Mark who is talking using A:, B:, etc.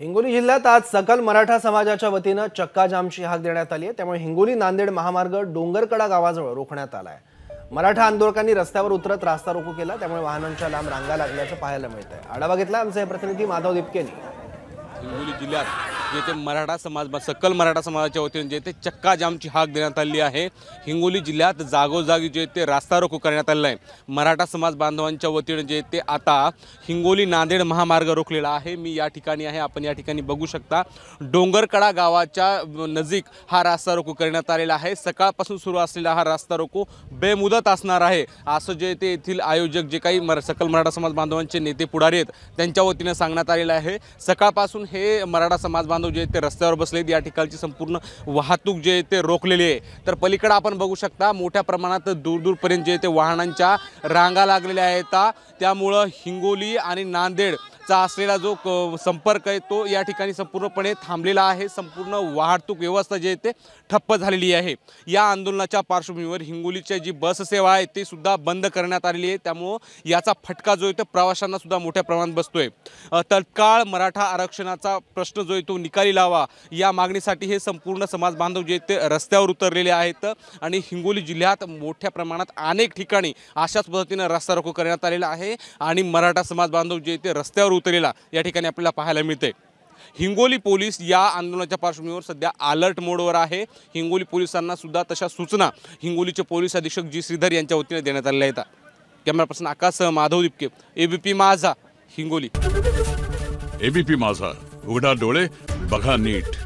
A: हिंगोली जिल्ह्यात आज सकल मराठा समाजाच्या वतीनं चक्का जामची हाक देण्यात आली आहे। त्यामुळे हिंगोली नांदेड महामार्ग डोंगरकडा गावाजवळ रोखण्यात आला आहे। मराठा आंदोलकांनी रस्त्यावर उतरत रास्ता रोको केला, त्यामुळे वाहनांच्या लांब रांगा लागल्याचं पाहायला मिळतंय। आढावा घेतला आमचे प्रतिनिधी माधव दिपकेनी।
B: हिंगोली जिल्ह्यात जेथे मराठा समाज सकल मराठा समाजाच्या वतीने जेथे चक्का जामची हाक देण्यात आली आहे। हिंगोली जिल्ह्यात जागोजागी जे ते रास्ता रोको करण्यात आलेला आहे। मराठा समाज बांधवांच्या वतीने जे ते आता हिंगोली नांदेड महामार्ग रोखलेला आहे। मी या ठिकाणी आहे, आपण या ठिकाणी बघू शकता डोंगरकडा गावाच्या नजीक हा रास्ता रोको करण्यात आलेला आहे। सकाळपासून सुरू असलेला हा रास्ता रोको बेमुदत असणार आहे, असं जे ते येथील आयोजक जे काही सकल मराठा समाज बांधवांचे नेते पुढारी आहेत त्यांच्या वतीने सांगण्यात आलेलं आहे। सकाळपासून हे मराठा समाज बांधव जे ते रस्त्यावर बसलेत, या ठिकाणची संपूर्ण वाहतूक जे ते रोखलेली आहे। तर पलीकडे आपण बघू शकता मोठ्या प्रमाणात दूरपर्यंत जे ते वाहनांच्या रांगा लागलेल्या आहेत। त्यामुळे हिंगोली आणि नांदेड चा असलेला जो संपर्क आहे तो या ठिकाणी संपूर्णपणे थांबलेला आहे। संपूर्ण वाहतूक व्यवस्था जे ते ठप्प झालेली आहे। या आंदोलनाच्या पार्श्वभूमीवर हिंगोलीची जी बस सेवा आहे ती सुद्धा बंद करण्यात आलेली आहे। त्यामुळे याचा फटका जो आहे तो प्रवाशांना सुद्धा मोठ्या प्रमाणात बसतोय। तत्काळ मराठा आरक्षणाचा प्रश्न जो आहे तो निकाली लावा या मागणीसाठी हे संपूर्ण समाज बांधव जे ते रस्त्यावर उतरलेले आहेत। आणि हिंगोली जिल्ह्यात मोठ्या प्रमाणात अनेक ठिकाणी अशाच पद्धतीने रस्ता रोको करण्यात आलेला आहे आणि मराठा समाज बांधव जे ते रस्त्यावर उतरलेला या ठिकाणी आपल्याला पाहायला मिळते। हिंगोली पोलीस या आंदोलनाच्या पार्श्वभूमीवर सध्या अलर्ट मोडवर आहे। हिंगोली पोलिसांना सुद्धा तशा सूचना हिंगोलीचे पोलीस अधीक्षक जी श्रीधर यांच्या वतीने देण्यात आलेल्या आहेत। कॅमेरा पर्सन आकाश माधव दिपके, एबीपी माझा, हिंगोली।
C: एबीपी माझा, उघडा डोळे बघा नीट।